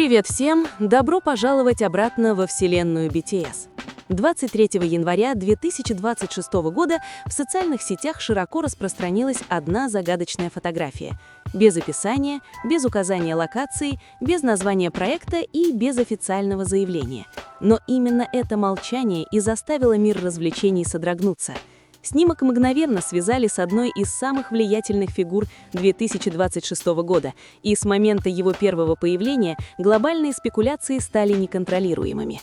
Привет всем! Добро пожаловать обратно во вселенную BTS. 23 января 2026 года в социальных сетях широко распространилась одна загадочная фотография. Без описания, без указания локации, без названия проекта и без официального заявления. Но именно это молчание и заставило мир развлечений содрогнуться. Снимок мгновенно связали с одной из самых влиятельных фигур 2026 года, и с момента его первого появления глобальные спекуляции стали неконтролируемыми.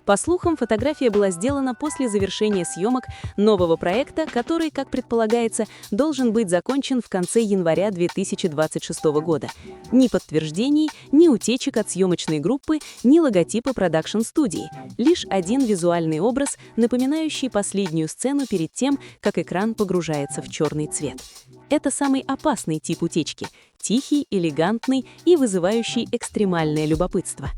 По слухам, фотография была сделана после завершения съемок нового проекта, который, как предполагается, должен быть закончен в конце января 2026 года. Ни подтверждений, ни утечек от съемочной группы, ни логотипа продакшн-студии. Лишь один визуальный образ, напоминающий последнюю сцену перед тем, как экран погружается в черный цвет. Это самый опасный тип утечки – тихий, элегантный и вызывающий экстремальное любопытство.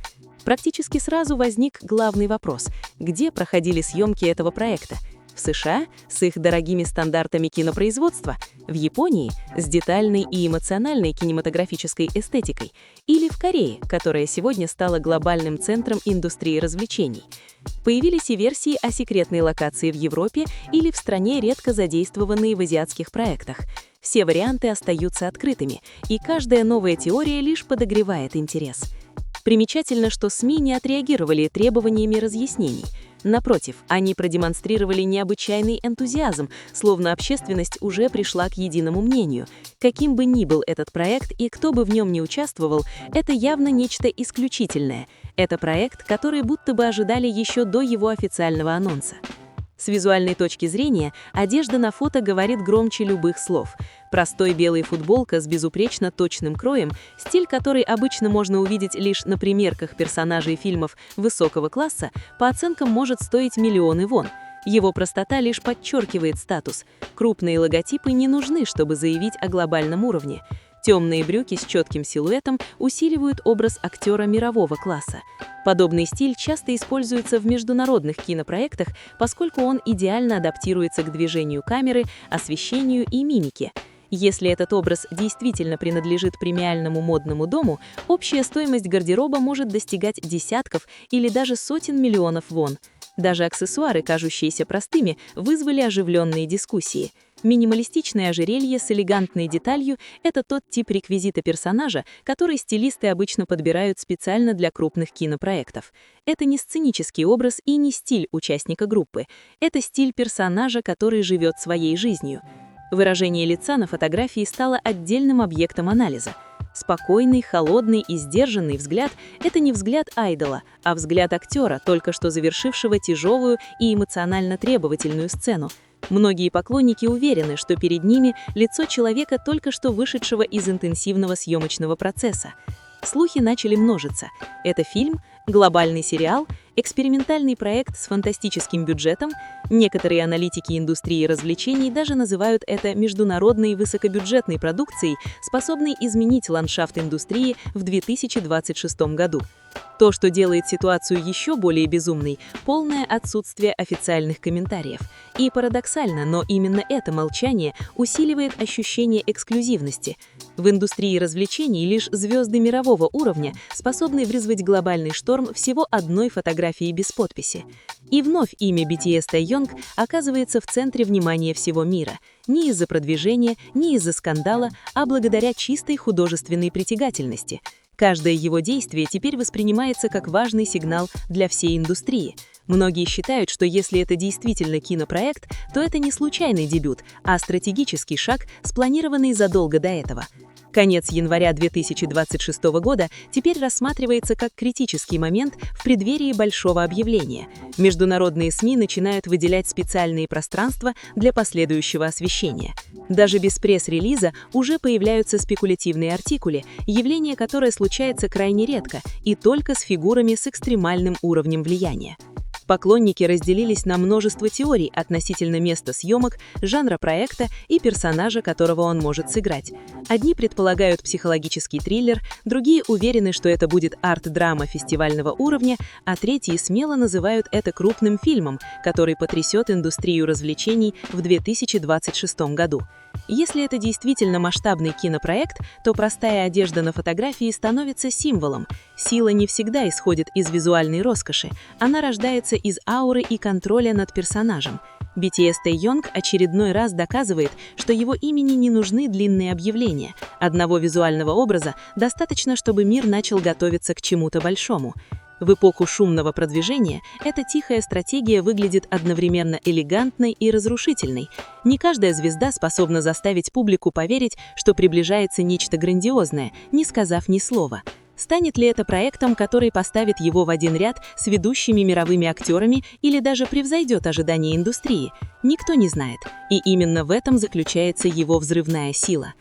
Практически сразу возник главный вопрос – где проходили съемки этого проекта? В США с их дорогими стандартами кинопроизводства, в Японии с детальной и эмоциональной кинематографической эстетикой, или в Корее, которая сегодня стала глобальным центром индустрии развлечений. Появились и версии о секретной локации в Европе или в стране, редко задействованные в азиатских проектах. Все варианты остаются открытыми, и каждая новая теория лишь подогревает интерес. Примечательно, что СМИ не отреагировали требованиями разъяснений. Напротив, они продемонстрировали необычайный энтузиазм, словно общественность уже пришла к единому мнению. Каким бы ни был этот проект и кто бы в нем ни участвовал, это явно нечто исключительное. Это проект, который будто бы ожидали еще до его официального анонса. С визуальной точки зрения, одежда на фото говорит громче любых слов. Простой белая футболка с безупречно точным кроем, стиль, который обычно можно увидеть лишь на примерках персонажей фильмов высокого класса, по оценкам может стоить миллионы вон. Его простота лишь подчеркивает статус. Крупные логотипы не нужны, чтобы заявить о глобальном уровне. Темные брюки с четким силуэтом усиливают образ актера мирового класса. Подобный стиль часто используется в международных кинопроектах, поскольку он идеально адаптируется к движению камеры, освещению и мимике. Если этот образ действительно принадлежит премиальному модному дому, общая стоимость гардероба может достигать десятков или даже сотен миллионов вон. Даже аксессуары, кажущиеся простыми, вызвали оживленные дискуссии. Минималистичное ожерелье с элегантной деталью – это тот тип реквизита персонажа, который стилисты обычно подбирают специально для крупных кинопроектов. Это не сценический образ и не стиль участника группы. Это стиль персонажа, который живет своей жизнью. Выражение лица на фотографии стало отдельным объектом анализа. Спокойный, холодный и сдержанный взгляд – это не взгляд айдола, а взгляд актера, только что завершившего тяжелую и эмоционально требовательную сцену. Многие поклонники уверены, что перед ними лицо человека, только что вышедшего из интенсивного съемочного процесса. Слухи начали множиться. Это фильм, глобальный сериал, экспериментальный проект с фантастическим бюджетом. Некоторые аналитики индустрии развлечений даже называют это международной высокобюджетной продукцией, способной изменить ландшафт индустрии в 2026 году. То, что делает ситуацию еще более безумной – полное отсутствие официальных комментариев. И парадоксально, но именно это молчание усиливает ощущение эксклюзивности. В индустрии развлечений лишь звезды мирового уровня способны вызвать глобальный шторм всего одной фотографии без подписи. И вновь имя BTS Taehyung оказывается в центре внимания всего мира. Не из-за продвижения, не из-за скандала, а благодаря чистой художественной притягательности. Каждое его действие теперь воспринимается как важный сигнал для всей индустрии. Многие считают, что если это действительно кинопроект, то это не случайный дебют, а стратегический шаг, спланированный задолго до этого. Конец января 2026 года теперь рассматривается как критический момент в преддверии большого объявления. Международные СМИ начинают выделять специальные пространства для последующего освещения. Даже без пресс-релиза уже появляются спекулятивные артикулы, явление которое случается крайне редко и только с фигурами с экстремальным уровнем влияния. Поклонники разделились на множество теорий относительно места съемок, жанра проекта и персонажа, которого он может сыграть. Одни предполагают психологический триллер, другие уверены, что это будет арт-драма фестивального уровня, а третьи смело называют это крупным фильмом, который потрясет индустрию развлечений в 2026 году. Если это действительно масштабный кинопроект, то простая одежда на фотографии становится символом. Сила не всегда исходит из визуальной роскоши, она рождается из ауры и контроля над персонажем. BTS Taeyong очередной раз доказывает, что его имени не нужны длинные объявления. Одного визуального образа достаточно, чтобы мир начал готовиться к чему-то большому. В эпоху шумного продвижения эта тихая стратегия выглядит одновременно элегантной и разрушительной. Не каждая звезда способна заставить публику поверить, что приближается нечто грандиозное, не сказав ни слова. Станет ли это проектом, который поставит его в один ряд с ведущими мировыми актерами или даже превзойдет ожидания индустрии? Никто не знает, и именно в этом заключается его взрывная сила.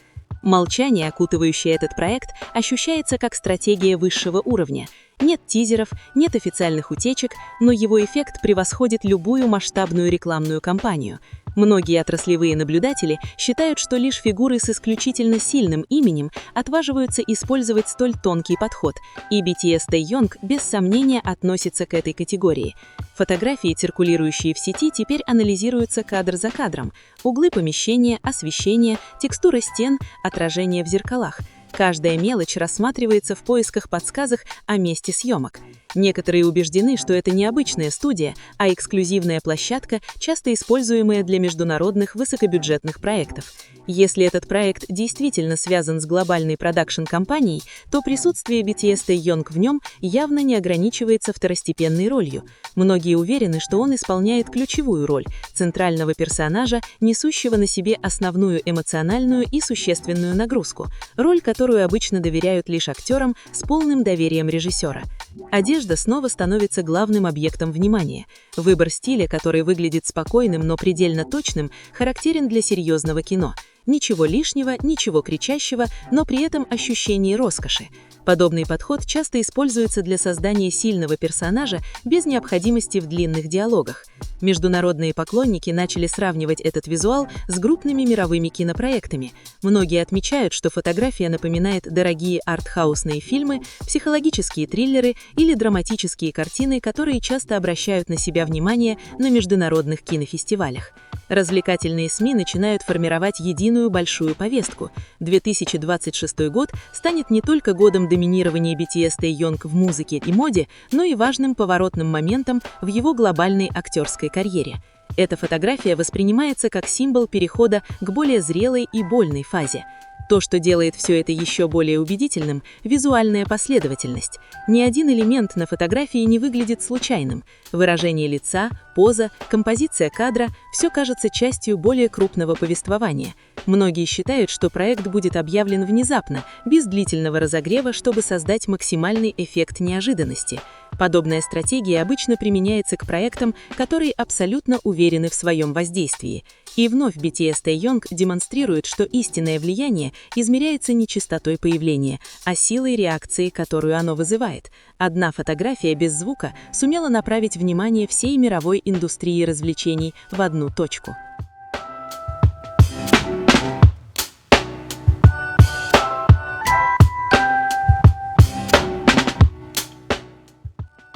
Молчание, окутывающее этот проект, ощущается как стратегия высшего уровня. Нет тизеров, нет официальных утечек, но его эффект превосходит любую масштабную рекламную кампанию. Многие отраслевые наблюдатели считают, что лишь фигуры с исключительно сильным именем отваживаются использовать столь тонкий подход, и BTS Taeyong без сомнения относится к этой категории. Фотографии, циркулирующие в сети, теперь анализируются кадр за кадром. Углы помещения, освещение, текстура стен, отражение в зеркалах. Каждая мелочь рассматривается в поисках подсказок о месте съемок. Некоторые убеждены, что это не обычная студия, а эксклюзивная площадка, часто используемая для международных высокобюджетных проектов. Если этот проект действительно связан с глобальной продакшн-компанией, то присутствие BTS Taeyong в нем явно не ограничивается второстепенной ролью. Многие уверены, что он исполняет ключевую роль центрального персонажа, несущего на себе основную эмоциональную и существенную нагрузку, роль, которую обычно доверяют лишь актерам с полным доверием режиссера. Одежда снова становится главным объектом внимания. Выбор стиля, который выглядит спокойным, но предельно точным, характерен для серьезного кино. Ничего лишнего, ничего кричащего, но при этом ощущение роскоши. Подобный подход часто используется для создания сильного персонажа без необходимости в длинных диалогах. Международные поклонники начали сравнивать этот визуал с крупными мировыми кинопроектами. Многие отмечают, что фотография напоминает дорогие артхаусные фильмы, психологические триллеры или драматические картины, которые часто обращают на себя внимание на международных кинофестивалях. Развлекательные СМИ начинают формировать единую большую повестку. 2026 год станет не только годом доминирования BTS Taeyong в музыке и моде, но и важным поворотным моментом в его глобальной актерской карьере. Эта фотография воспринимается как символ перехода к более зрелой и больной фазе. То, что делает все это еще более убедительным – визуальная последовательность. Ни один элемент на фотографии не выглядит случайным. Выражение лица, поза, композиция кадра – все кажется частью более крупного повествования. Многие считают, что проект будет объявлен внезапно, без длительного разогрева, чтобы создать максимальный эффект неожиданности. Подобная стратегия обычно применяется к проектам, которые абсолютно уверены в своем воздействии. И вновь BTS Taeyong демонстрирует, что истинное влияние измеряется не частотой появления, а силой реакции, которую оно вызывает. Одна фотография без звука сумела направить внимание всей мировой индустрии развлечений в одну точку.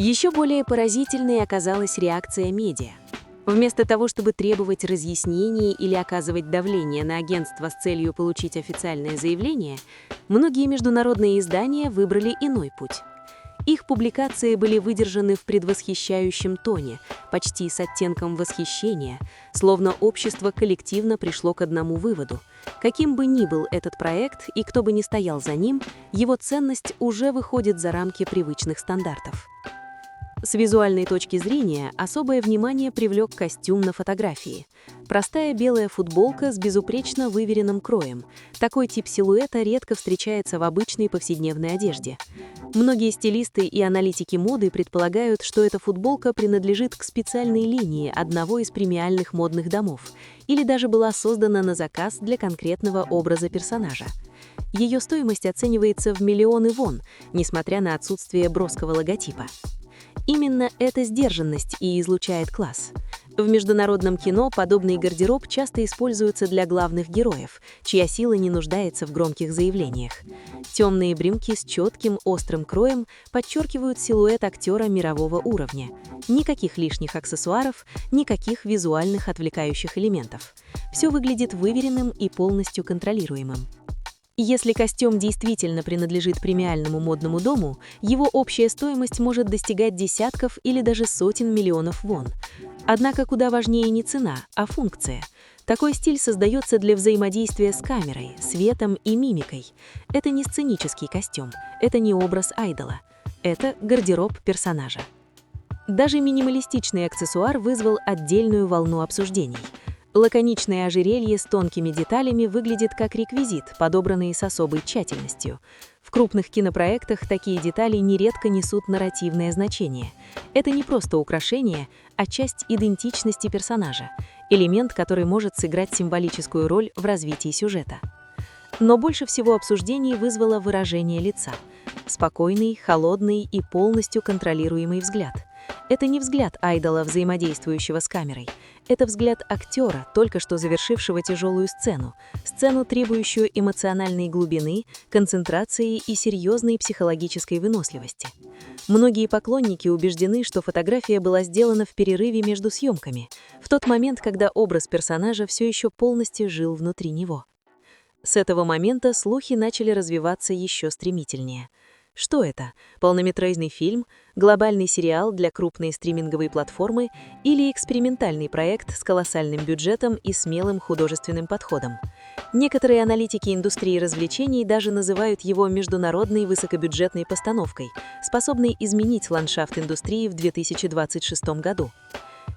Еще более поразительной оказалась реакция медиа. Вместо того, чтобы требовать разъяснений или оказывать давление на агентство с целью получить официальное заявление, многие международные издания выбрали иной путь. Их публикации были выдержаны в предвосхищающем тоне, почти с оттенком восхищения, словно общество коллективно пришло к одному выводу. Каким бы ни был этот проект и кто бы ни стоял за ним, его ценность уже выходит за рамки привычных стандартов. С визуальной точки зрения особое внимание привлек костюм на фотографии. Простая белая футболка с безупречно выверенным кроем. Такой тип силуэта редко встречается в обычной повседневной одежде. Многие стилисты и аналитики моды предполагают, что эта футболка принадлежит к специальной линии одного из премиальных модных домов или даже была создана на заказ для конкретного образа персонажа. Ее стоимость оценивается в миллионы вон, несмотря на отсутствие броского логотипа. Именно эта сдержанность и излучает класс. В международном кино подобный гардероб часто используется для главных героев, чья сила не нуждается в громких заявлениях. Темные брюки с четким, острым кроем подчеркивают силуэт актера мирового уровня. Никаких лишних аксессуаров, никаких визуальных отвлекающих элементов. Все выглядит выверенным и полностью контролируемым. Если костюм действительно принадлежит премиальному модному дому, его общая стоимость может достигать десятков или даже сотен миллионов вон. Однако куда важнее не цена, а функция. Такой стиль создается для взаимодействия с камерой, светом и мимикой. Это не сценический костюм, это не образ айдола. Это гардероб персонажа. Даже минималистичный аксессуар вызвал отдельную волну обсуждений. Лаконичное ожерелье с тонкими деталями выглядит как реквизит, подобранный с особой тщательностью. В крупных кинопроектах такие детали нередко несут нарративное значение. Это не просто украшение, а часть идентичности персонажа, элемент, который может сыграть символическую роль в развитии сюжета. Но больше всего обсуждений вызвало выражение лица. Спокойный, холодный и полностью контролируемый взгляд. Это не взгляд айдола, взаимодействующего с камерой. Это взгляд актера, только что завершившего тяжелую сцену, требующую эмоциональной глубины, концентрации и серьезной психологической выносливости. Многие поклонники убеждены, что фотография была сделана в перерыве между съемками, в тот момент, когда образ персонажа все еще полностью жил внутри него. С этого момента слухи начали развиваться еще стремительнее. Что это? Полнометражный фильм, глобальный сериал для крупной стриминговой платформы или экспериментальный проект с колоссальным бюджетом и смелым художественным подходом? Некоторые аналитики индустрии развлечений даже называют его международной высокобюджетной постановкой, способной изменить ландшафт индустрии в 2026 году.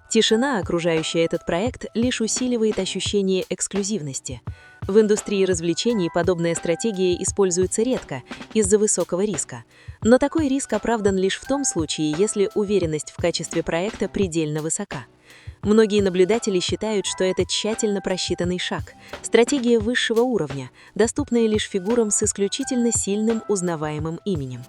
Тишина, окружающая этот проект, лишь усиливает ощущение эксклюзивности. В индустрии развлечений подобная стратегия используется редко из-за высокого риска. Но такой риск оправдан лишь в том случае, если уверенность в качестве проекта предельно высока. Многие наблюдатели считают, что это тщательно просчитанный шаг, стратегия высшего уровня, доступная лишь фигурам с исключительно сильным узнаваемым именем.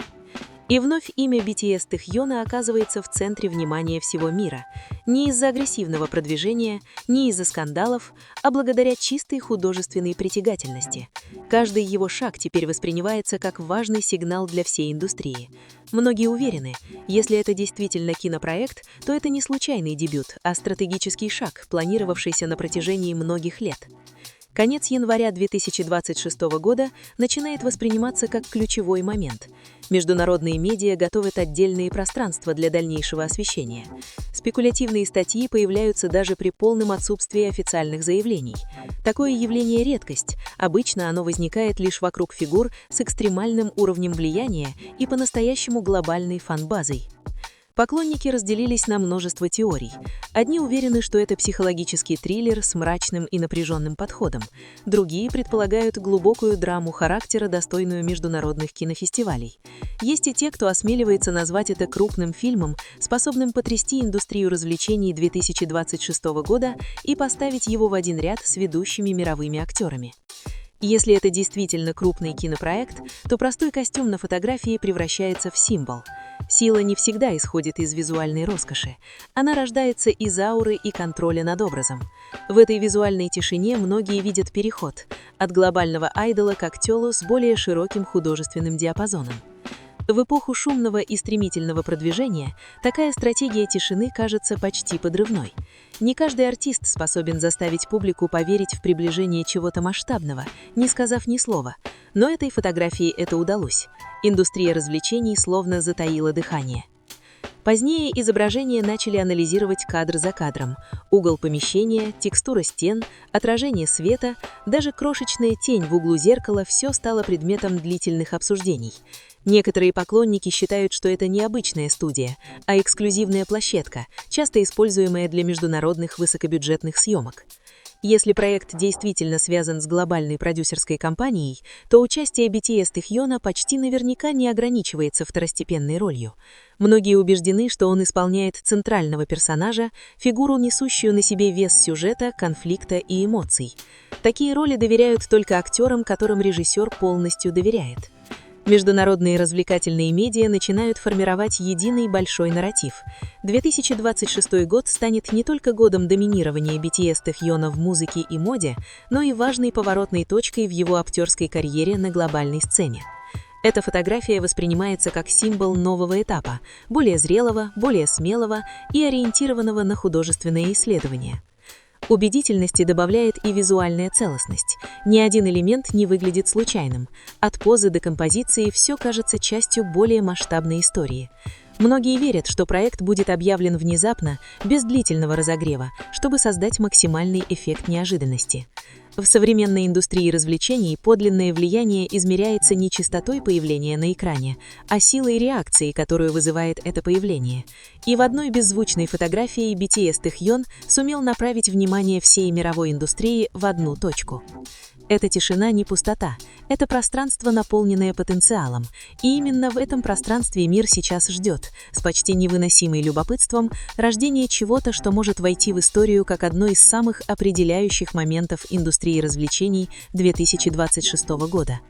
И вновь имя BTS Тэхёна оказывается в центре внимания всего мира. Не из-за агрессивного продвижения, не из-за скандалов, а благодаря чистой художественной притягательности. Каждый его шаг теперь воспринимается как важный сигнал для всей индустрии. Многие уверены, если это действительно кинопроект, то это не случайный дебют, а стратегический шаг, планировавшийся на протяжении многих лет. Конец января 2026 года начинает восприниматься как ключевой момент. Международные медиа готовят отдельные пространства для дальнейшего освещения. Спекулятивные статьи появляются даже при полном отсутствии официальных заявлений. Такое явление – редкость. Обычно оно возникает лишь вокруг фигур с экстремальным уровнем влияния и по-настоящему глобальной фан-базой. Поклонники разделились на множество теорий. Одни уверены, что это психологический триллер с мрачным и напряженным подходом. Другие предполагают глубокую драму характера, достойную международных кинофестивалей. Есть и те, кто осмеливается назвать это крупным фильмом, способным потрясти индустрию развлечений 2026 года и поставить его в один ряд с ведущими мировыми актерами. Если это действительно крупный кинопроект, то простой костюм на фотографии превращается в символ. Сила не всегда исходит из визуальной роскоши. Она рождается из ауры и контроля над образом. В этой визуальной тишине многие видят переход от глобального айдола к актёлу с более широким художественным диапазоном. В эпоху шумного и стремительного продвижения такая стратегия тишины кажется почти подрывной. Не каждый артист способен заставить публику поверить в приближение чего-то масштабного, не сказав ни слова. Но этой фотографии это удалось. Индустрия развлечений словно затаила дыхание. Позднее изображения начали анализировать кадр за кадром. Угол помещения, текстура стен, отражение света, даже крошечная тень в углу зеркала – все стало предметом длительных обсуждений. Некоторые поклонники считают, что это не обычная студия, а эксклюзивная площадка, часто используемая для международных высокобюджетных съемок. Если проект действительно связан с глобальной продюсерской компанией, то участие BTS Тэхёна почти наверняка не ограничивается второстепенной ролью. Многие убеждены, что он исполняет центрального персонажа, фигуру, несущую на себе вес сюжета, конфликта и эмоций. Такие роли доверяют только актерам, которым режиссер полностью доверяет. Международные развлекательные медиа начинают формировать единый большой нарратив. 2026 год станет не только годом доминирования BTS Taehyuna в музыке и моде, но и важной поворотной точкой в его актерской карьере на глобальной сцене. Эта фотография воспринимается как символ нового этапа, более зрелого, более смелого и ориентированного на художественные исследования. Убедительности добавляет и визуальная целостность. Ни один элемент не выглядит случайным. От позы до композиции все кажется частью более масштабной истории. Многие верят, что проект будет объявлен внезапно, без длительного разогрева, чтобы создать максимальный эффект неожиданности. В современной индустрии развлечений подлинное влияние измеряется не частотой появления на экране, а силой реакции, которую вызывает это появление. И в одной беззвучной фотографии BTS Taehyun сумел направить внимание всей мировой индустрии в одну точку. Эта тишина не пустота, это пространство, наполненное потенциалом. И именно в этом пространстве мир сейчас ждет, с почти невыносимым любопытством, рождение чего-то, что может войти в историю как одно из самых определяющих моментов индустрии развлечений 2026 года.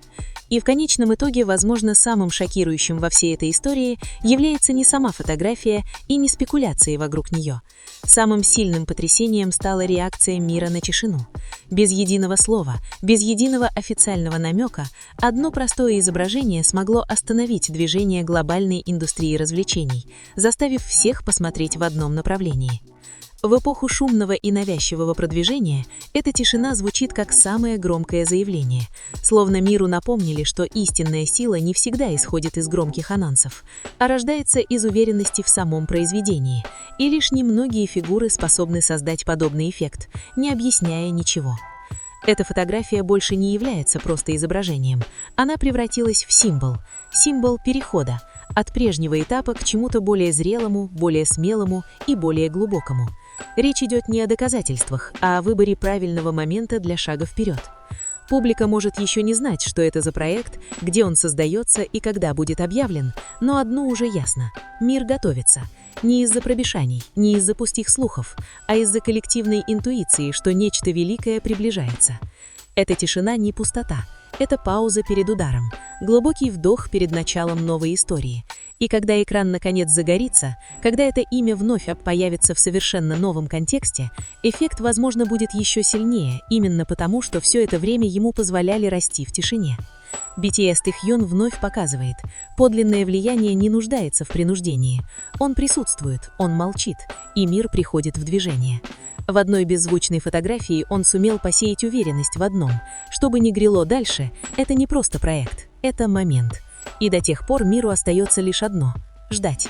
И в конечном итоге, возможно, самым шокирующим во всей этой истории является не сама фотография и не спекуляции вокруг нее. Самым сильным потрясением стала реакция мира на тишину. Без единого слова, без единого официального намека, одно простое изображение смогло остановить движение глобальной индустрии развлечений, заставив всех посмотреть в одном направлении. В эпоху шумного и навязчивого продвижения эта тишина звучит как самое громкое заявление, словно миру напомнили, что истинная сила не всегда исходит из громких анонсов, а рождается из уверенности в самом произведении, и лишь немногие фигуры способны создать подобный эффект, не объясняя ничего. Эта фотография больше не является просто изображением, она превратилась в символ перехода от прежнего этапа к чему-то более зрелому, более смелому и более глубокому. Речь идет не о доказательствах, а о выборе правильного момента для шага вперед. Публика может еще не знать, что это за проект, где он создается и когда будет объявлен, но одно уже ясно – мир готовится. Не из-за пробежаний, не из-за пустых слухов, а из-за коллективной интуиции, что нечто великое приближается. Эта тишина не пустота, это пауза перед ударом, глубокий вдох перед началом новой истории. И когда экран наконец загорится, когда это имя вновь появится в совершенно новом контексте, эффект, возможно, будет еще сильнее, именно потому, что все это время ему позволяли расти в тишине. BTS Taehyun вновь показывает, подлинное влияние не нуждается в принуждении. Он присутствует, он молчит, и мир приходит в движение. В одной беззвучной фотографии он сумел посеять уверенность в одном. Что бы ни грело дальше, это не просто проект, это момент. И до тех пор миру остается лишь одно – ждать.